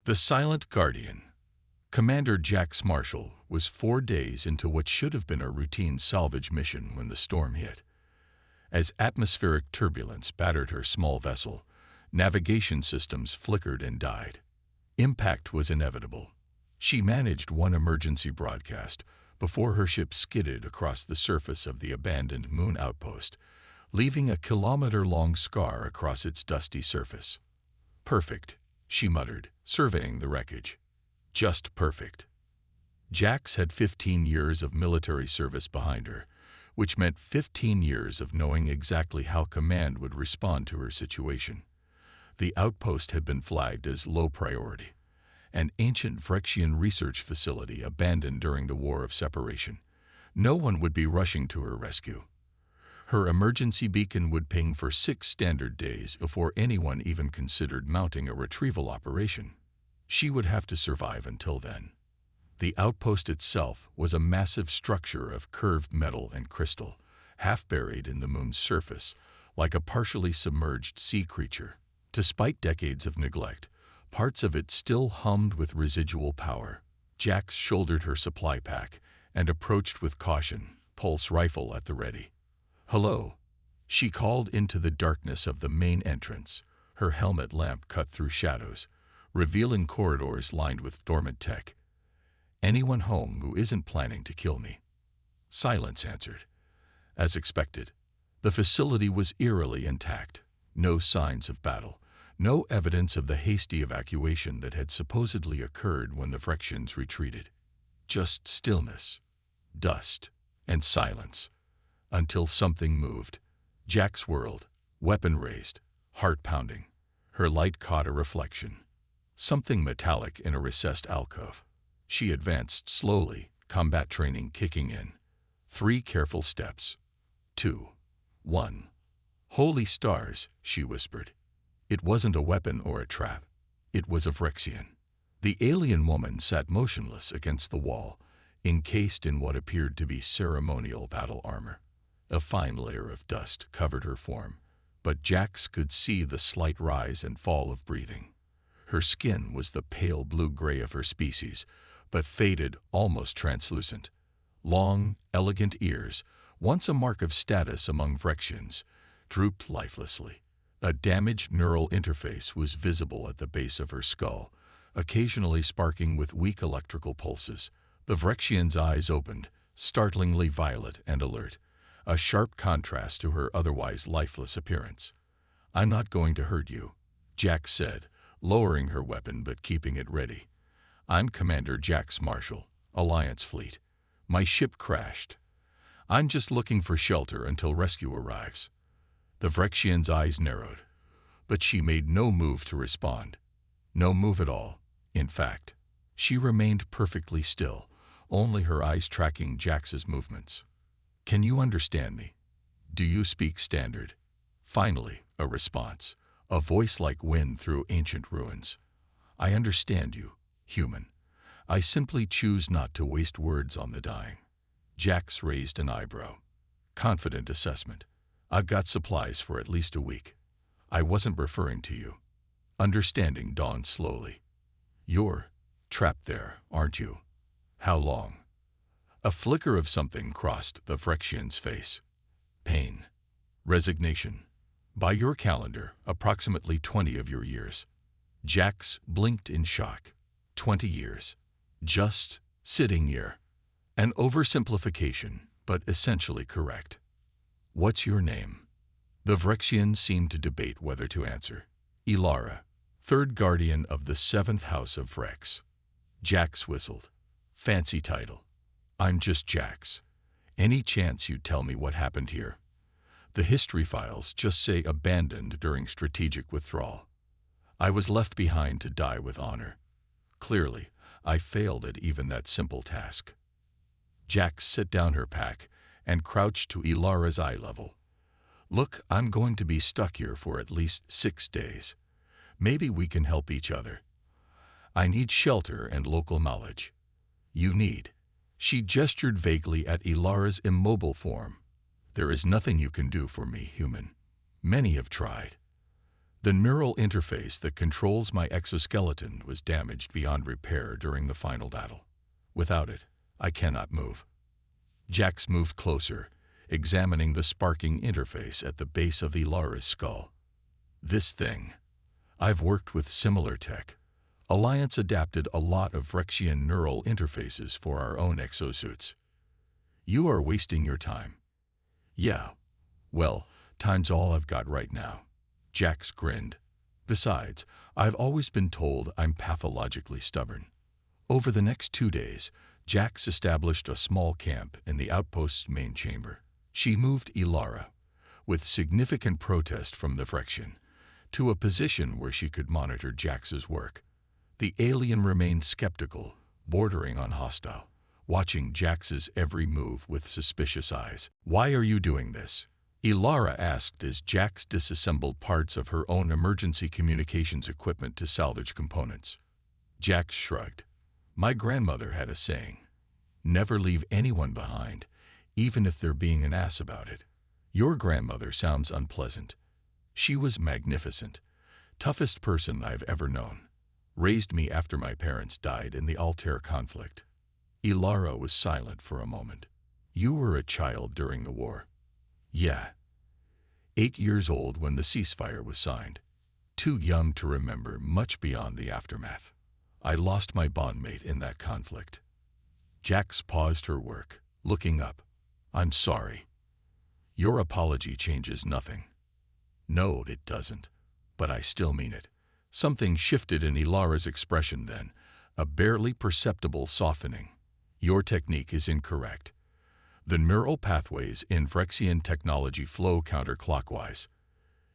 The Silent Guardian. Commander Jax Marshall was 4 days into what should have been a routine salvage mission when the storm hit. As atmospheric turbulence battered her small vessel, navigation systems flickered and died. Impact was inevitable. She managed one emergency broadcast before her ship skidded across the surface of the abandoned moon outpost, leaving a kilometer-long scar across its dusty surface. "Perfect," she muttered, surveying the wreckage. "Just perfect." Jax had 15 years of military service behind her, which meant 15 years of knowing exactly how command would respond to her situation. The outpost had been flagged as low priority, an ancient Vrexian research facility abandoned during the War of Separation. No one would be rushing to her rescue. Her emergency beacon would ping for 6 standard days before anyone even considered mounting a retrieval operation. She would have to survive until then. The outpost itself was a massive structure of curved metal and crystal, half buried in the moon's surface, like a partially submerged sea creature. Despite decades of neglect, parts of it still hummed with residual power. Jax shouldered her supply pack and approached with caution, pulse rifle at the ready. "Hello," she called into the darkness of the main entrance. Her helmet lamp cut through shadows, revealing corridors lined with dormant tech. "Anyone home who isn't planning to kill me?" Silence answered. As expected, the facility was eerily intact. No signs of battle, no evidence of the hasty evacuation that had supposedly occurred when the Vrexians retreated. Just stillness, dust, and silence. Until something moved. Jax whirled, weapon raised, heart pounding. Her light caught a reflection. Something metallic in a recessed alcove. She advanced slowly, combat training kicking in. 3 careful steps. 2. 1. "Holy stars," she whispered. It wasn't a weapon or a trap. It was a Vrexian. The alien woman sat motionless against the wall, encased in what appeared to be ceremonial battle armor. A fine layer of dust covered her form, but Jax could see the slight rise and fall of breathing. Her skin was the pale blue-gray of her species, but faded, almost translucent. Long, elegant ears, once a mark of status among Vrexians, drooped lifelessly. A damaged neural interface was visible at the base of her skull, occasionally sparking with weak electrical pulses. The Vrexian's eyes opened, startlingly violet and alert, a sharp contrast to her otherwise lifeless appearance. "I'm not going to hurt you," Jax said, lowering her weapon but keeping it ready. "I'm Commander Jax Marshall, Alliance Fleet. My ship crashed. I'm just looking for shelter until rescue arrives." The Vrexian's eyes narrowed, but she made no move to respond. No move at all, in fact. She remained perfectly still, only her eyes tracking Jax's movements. "Can you understand me? Do you speak standard?" Finally, a response, a voice like wind through ancient ruins. "I understand you, human. I simply choose not to waste words on the dying." Jax raised an eyebrow. "Confident assessment. I've got supplies for at least a week. I wasn't referring to you." Understanding dawned slowly. "You're trapped there, aren't you? How long?" A flicker of something crossed the Vrexian's face. Pain. Resignation. "By your calendar, approximately 20 of your years." Jax blinked in shock. 20 years. Just sitting here. An oversimplification, but essentially correct. "What's your name?" The Vrexian seemed to debate whether to answer. "Ilara, 3rd Guardian of the 7th House of Vrex." Jax whistled. "Fancy title." "I'm just Jax. Any chance you'd tell me what happened here?" "The history files just say abandoned during strategic withdrawal. I was left behind to die with honor. Clearly, I failed at even that simple task." Jax set down her pack and crouched to Ilara's eye level. "Look, I'm going to be stuck here for at least 6 days. Maybe we can help each other. I need shelter and local knowledge. You need." She gestured vaguely at Ilara's immobile form. "There is nothing you can do for me, human. Many have tried." The neural interface that controls my exoskeleton was damaged beyond repair during the final battle. Without it, I cannot move. Jax moved closer, examining the sparking interface at the base of Ilara's skull. This thing. I've worked with similar tech. Alliance adapted a lot of Phyrexian neural interfaces for our own exosuits. You are wasting your time. Yeah. Well, time's all I've got right now. Jax grinned. Besides, I've always been told I'm pathologically stubborn. Over the next 2 days, Jax established a small camp in the outpost's main chamber. She moved Ilara, with significant protest from the Phyrexian, to a position where she could monitor Jax's work. The alien remained skeptical, bordering on hostile, watching Jax's every move with suspicious eyes. Why are you doing this? Ilara asked as Jax disassembled parts of her own emergency communications equipment to salvage components. Jax shrugged. My grandmother had a saying, never leave anyone behind, even if they're being an ass about it. Your grandmother sounds unpleasant. She was magnificent, toughest person I've ever known. Raised me after my parents died in the Altair conflict. Ilara was silent for a moment. You were a child during the war. Yeah. 8 years old when the ceasefire was signed. Too young to remember much beyond the aftermath. I lost my bondmate in that conflict. Jax paused her work, looking up. I'm sorry. Your apology changes nothing. No, it doesn't. But I still mean it. Something shifted in Ilara's expression then, a barely perceptible softening. Your technique is incorrect. The neural pathways in Phyrexian technology flow counterclockwise.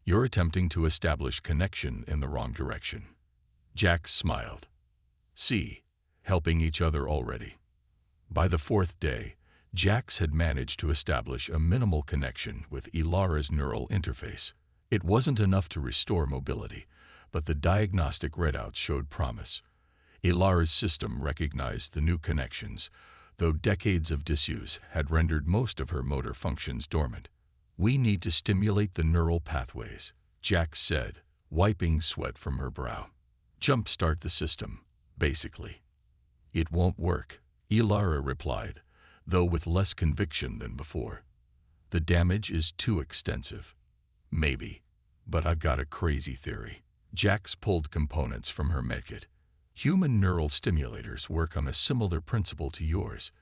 You're attempting to establish connection in the wrong direction. Jax smiled. See, helping each other already. By the 4th day, Jax had managed to establish a minimal connection with Ilara's neural interface. It wasn't enough to restore mobility, but the diagnostic readouts showed promise. Ilara's system recognized the new connections, though decades of disuse had rendered most of her motor functions dormant. We need to stimulate the neural pathways, Jax said, wiping sweat from her brow. Jumpstart the system, basically. It won't work, Ilara replied, though with less conviction than before. The damage is too extensive. Maybe, but I've got a crazy theory. Jax pulled components from her medkit. Human neural stimulators work on a similar principle to yours,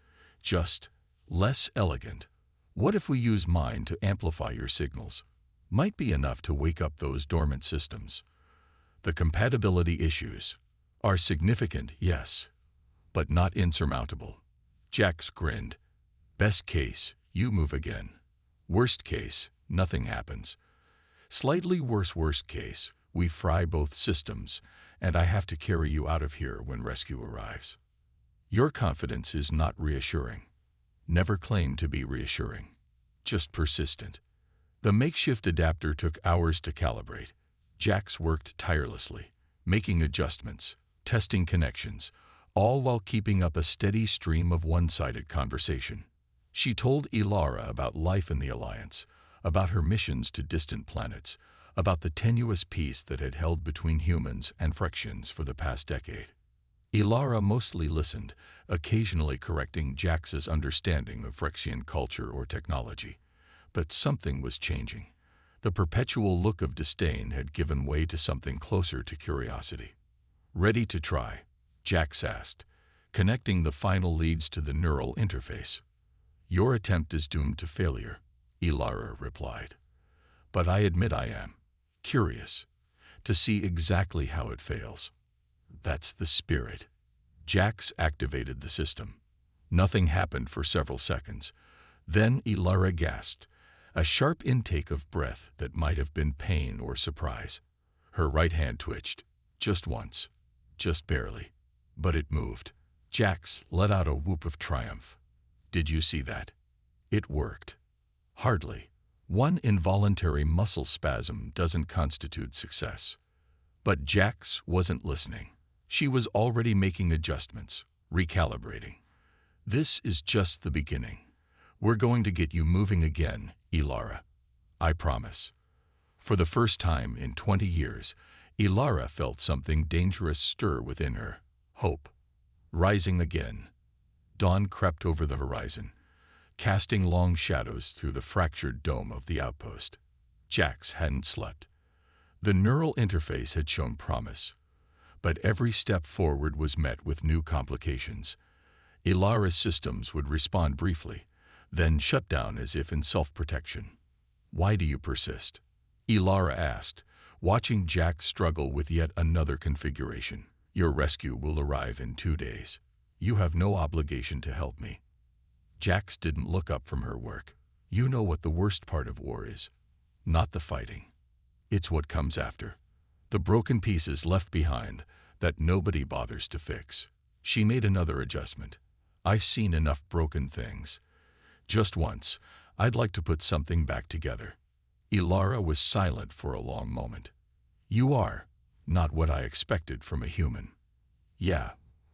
just less elegant. What if we use mine to amplify your signals? Might be enough to wake up those dormant systems. The compatibility issues are significant, yes, but not insurmountable. Jax grinned. Best case, you move again. Worst case, nothing happens. Slightly worst case, we fry both systems, and I have to carry you out of here when rescue arrives. Your confidence is not reassuring. Never claimed to be reassuring. Just persistent. The makeshift adapter took hours to calibrate. Jax worked tirelessly, making adjustments, testing connections, all while keeping up a steady stream of one-sided conversation. She told Ilara about life in the Alliance, about her missions to distant planets, about the tenuous peace that had held between humans and Phyrexians for the past decade. Ilara mostly listened, occasionally correcting Jax's understanding of Phyrexian culture or technology. But something was changing. The perpetual look of disdain had given way to something closer to curiosity. Ready to try? Jax asked, connecting the final leads to the neural interface. Your attempt is doomed to failure, Ilara replied. But I admit I am curious to see exactly how it fails. That's the spirit. Jax activated the system. Nothing happened for several seconds. Then Ilara gasped, a sharp intake of breath that might have been pain or surprise. Her right hand twitched, just once, just barely, but it moved. Jax let out a whoop of triumph. Did you see that? It worked. Hardly. One involuntary muscle spasm doesn't constitute success. But Jax wasn't listening. She was already making adjustments, recalibrating. This is just the beginning. We're going to get you moving again, Ilara. I promise. For the first time in 20 years, Ilara felt something dangerous stir within her. Hope. Rising again. Dawn crept over the horizon, casting long shadows through the fractured dome of the outpost. Jax hadn't slept. The neural interface had shown promise, but every step forward was met with new complications. Ilara's systems would respond briefly, then shut down as if in self-protection. "Why do you persist?" Ilara asked, watching Jax struggle with yet another configuration. "Your rescue will arrive in 2 days. You have no obligation to help me." Jax didn't look up from her work. "You know what the worst part of war is. Not the fighting. It's what comes after. The broken pieces left behind that nobody bothers to fix." She made another adjustment. "I've seen enough broken things. Just once, I'd like to put something back together." Ilara was silent for a long moment. "You are not what I expected from a human." "Yeah,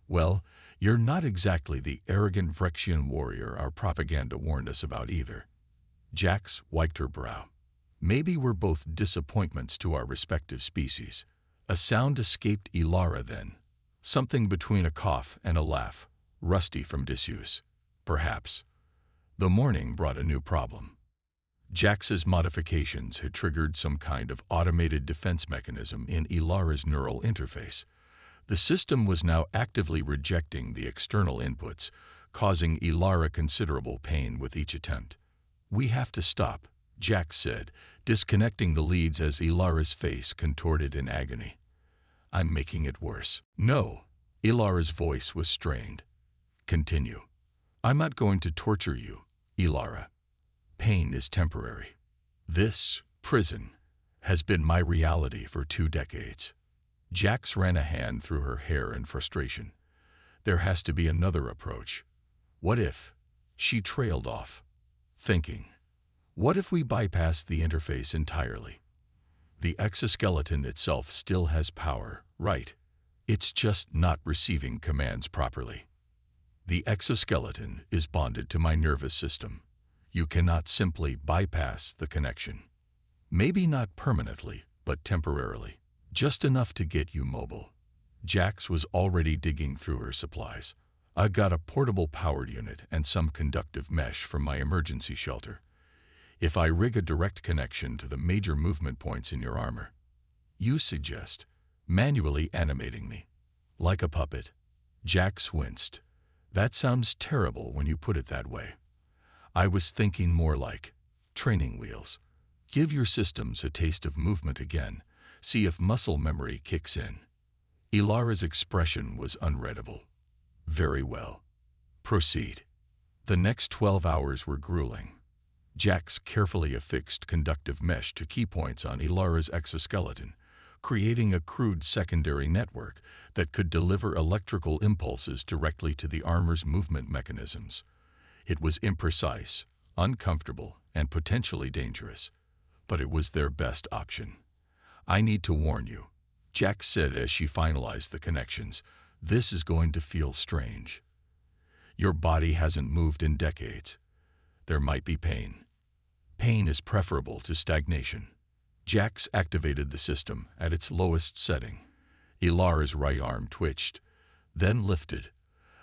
well, you're not exactly the arrogant Vrexian warrior our propaganda warned us about either." Jax wiped her brow. "Maybe we're both disappointments to our respective species." A sound escaped Ilara then, something between a cough and a laugh, rusty from disuse. Perhaps. The morning brought a new problem. Jax's modifications had triggered some kind of automated defense mechanism in Ilara's neural interface. The system was now actively rejecting the external inputs, causing Ilara considerable pain with each attempt. "We have to stop," Jax said, disconnecting the leads as Ilara's face contorted in agony. "I'm making it worse." "No." Ilara's voice was strained. "Continue. I'm not going to torture you, Ilara. Pain is temporary. This prison has been my reality for 2 decades. Jax ran a hand through her hair in frustration. "There has to be another approach. What if?" She trailed off, thinking. "What if we bypass the interface entirely? The exoskeleton itself still has power, right? It's just not receiving commands properly. The exoskeleton is bonded to my nervous system. You cannot simply bypass the connection. Maybe not permanently, but temporarily. Just enough to get you mobile." Jax was already digging through her supplies. "I've got a portable powered unit and some conductive mesh from my emergency shelter. If I rig a direct connection to the major movement points in your armor." "You suggest manually animating me, like a puppet?" Jax winced. "That sounds terrible when you put it that way. I was thinking more like training wheels. Give your systems a taste of movement again. See if muscle memory kicks in." Ilara's expression was unreadable. "Very well. Proceed." The next 12 hours were grueling. Jax carefully affixed conductive mesh to key points on Ilara's exoskeleton, creating a crude secondary network that could deliver electrical impulses directly to the armor's movement mechanisms. It was imprecise, uncomfortable, and potentially dangerous, but it was their best option. "I need to warn you," Jax said as she finalized the connections. "This is going to feel strange. Your body hasn't moved in decades. There might be pain. Pain is preferable to stagnation." Jax activated the system at its lowest setting. Ilara's right arm twitched, then lifted,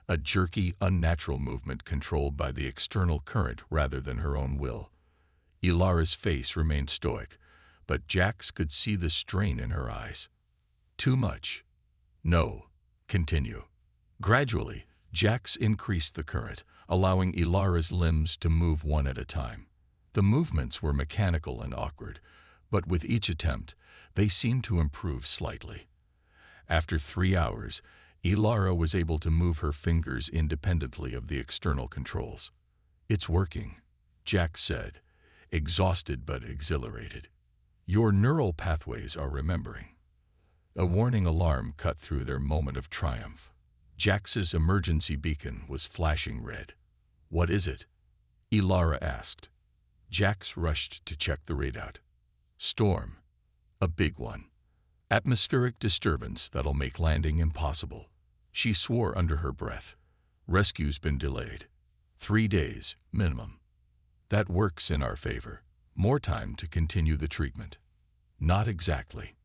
a jerky, unnatural movement controlled by the external current rather than her own will. Ilara's face remained stoic, but Jax could see the strain in her eyes. "Too much." "No. Continue." Gradually, Jax increased the current, allowing Ilara's limbs to move one at a time. The movements were mechanical and awkward, but with each attempt, they seemed to improve slightly. After 3 hours, Ilara was able to move her fingers independently of the external controls. "It's working," Jax said, exhausted but exhilarated. "Your neural pathways are remembering." A warning alarm cut through their moment of triumph. Jax's emergency beacon was flashing red. "What is it?" Ilara asked. Jax rushed to check the readout. "Storm. A big one. Atmospheric disturbance that'll make landing impossible." She swore under her breath. "Rescue's been delayed. 3 days, minimum. That works in our favor. More time to continue the treatment." Not exactly.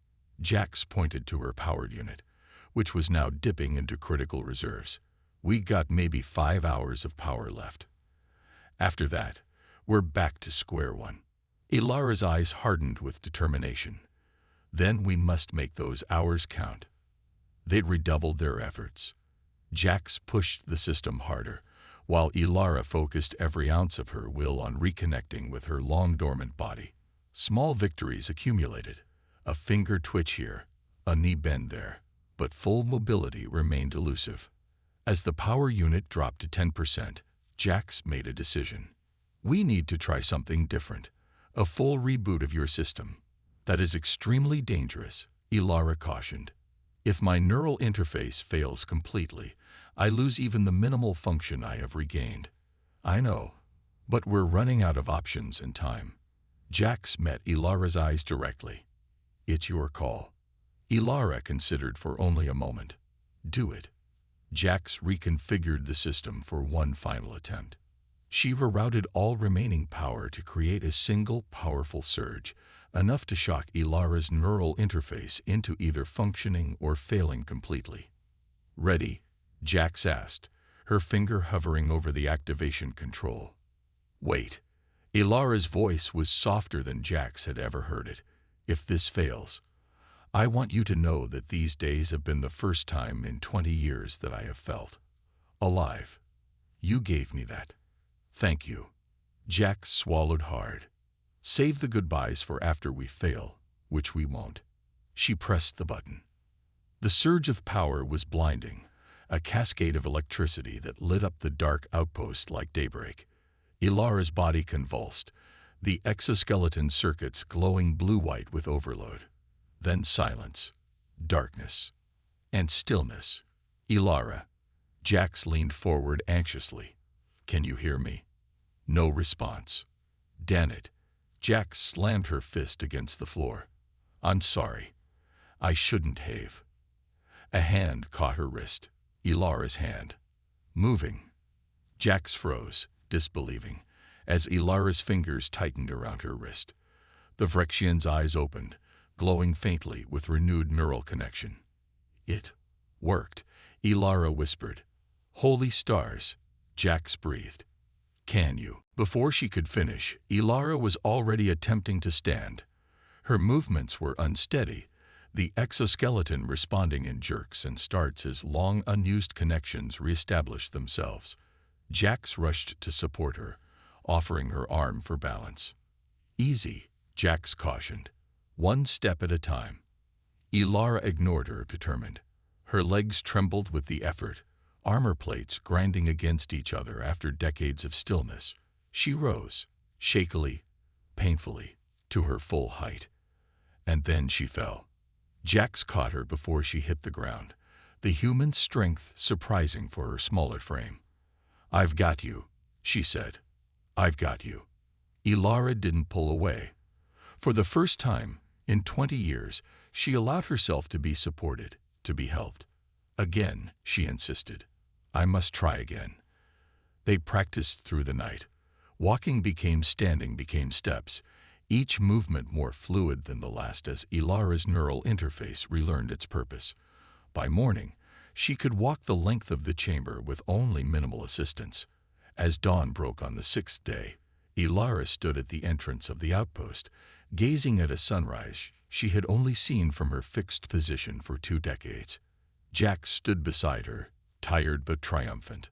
Jax pointed to her powered unit, which was now dipping into critical reserves. We got maybe 5 hours of power left. After that, we're back to square one. Ilara's eyes hardened with determination. Then we must make those hours count. They'd redoubled their efforts. Jax pushed the system harder, while Ilara focused every ounce of her will on reconnecting with her long-dormant body. Small victories accumulated. A finger twitch here, a knee bend there, but full mobility remained elusive. As the power unit dropped to 10%, Jax made a decision. We need to try something different. A full reboot of your system. That is extremely dangerous, Ilara cautioned. If my neural interface fails completely, I lose even the minimal function I have regained. I know, but we're running out of options and time. Jax met Ilara's eyes directly. It's your call. Ilara considered for only a moment. Do it. Jax reconfigured the system for one final attempt. She rerouted all remaining power to create a single powerful surge, enough to shock Ilara's neural interface into either functioning or failing completely. Ready? Jax asked, her finger hovering over the activation control. Wait. Ilara's voice was softer than Jax had ever heard it. If this fails, I want you to know that these days have been the first time in 20 years that I have felt alive. You gave me that. Thank you. Jax swallowed hard. Save the goodbyes for after we fail, which we won't. She pressed the button. The surge of power was blinding, a cascade of electricity that lit up the dark outpost like daybreak. Ilara's body convulsed, the exoskeleton circuits glowing blue-white with overload. Then silence, darkness, and stillness. Ilara. Jax leaned forward anxiously. Can you hear me? No response. Damn it. Jax slammed her fist against the floor. I'm sorry. I shouldn't have. A hand caught her wrist. Ilara's hand. Moving. Jax froze, disbelieving, as Ilara's fingers tightened around her wrist. The Vrexian's eyes opened, glowing faintly with renewed neural connection. It worked, Ilara whispered. Holy stars, Jax breathed. Can you? Before she could finish, Ilara was already attempting to stand. Her movements were unsteady, the exoskeleton responding in jerks and starts as long unused connections reestablished themselves. Jax rushed to support her, offering her arm for balance. Easy, Jax cautioned. One step at a time. Ilara ignored her, determined. Her legs trembled with the effort, armor plates grinding against each other after decades of stillness. She rose, shakily, painfully, to her full height. And then she fell. Jax caught her before she hit the ground, the human strength surprising for her smaller frame. I've got you, she said. I've got you. Ilara didn't pull away. For the first time in 20 years, she allowed herself to be supported, to be helped. Again, she insisted. I must try again. They practiced through the night. Walking became standing became steps, each movement more fluid than the last as Ilara's neural interface relearned its purpose. By morning, she could walk the length of the chamber with only minimal assistance. As dawn broke on the 6th day, Ilara stood at the entrance of the outpost, gazing at a sunrise she had only seen from her fixed position for 2 decades. Jax stood beside her, tired but triumphant.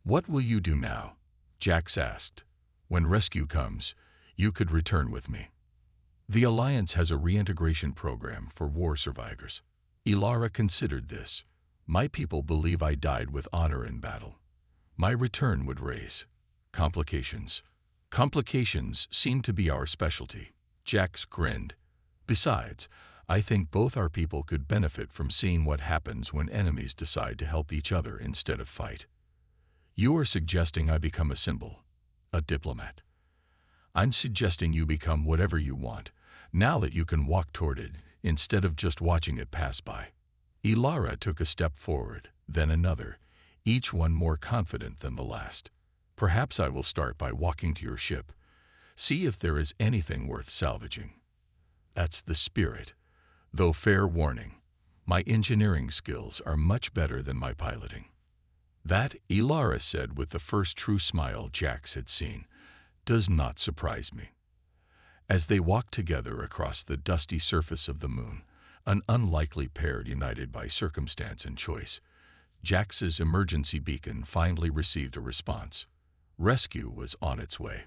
What will you do now? Jax asked. When rescue comes, you could return with me. The Alliance has a reintegration program for war survivors. Ilara considered this. My people believe I died with honor in battle. My return would raise complications. Complications seem to be our specialty. Jax grinned. Besides, I think both our people could benefit from seeing what happens when enemies decide to help each other instead of fight. You are suggesting I become a symbol, a diplomat. I'm suggesting you become whatever you want, now that you can walk toward it instead of just watching it pass by. Ilara took a step forward, then another, each one more confident than the last. Perhaps I will start by walking to your ship. See if there is anything worth salvaging. That's the spirit. Though fair warning, my engineering skills are much better than my piloting. That, Ilara said with the first true smile Jax had seen, does not surprise me. As they walked together across the dusty surface of the moon, an unlikely pair united by circumstance and choice, Jax's emergency beacon finally received a response. Rescue was on its way.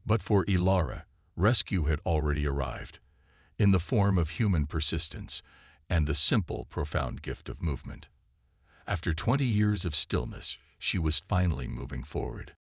But for Ilara, rescue had already arrived, in the form of human persistence and the simple, profound gift of movement. After 20 years of stillness, she was finally moving forward.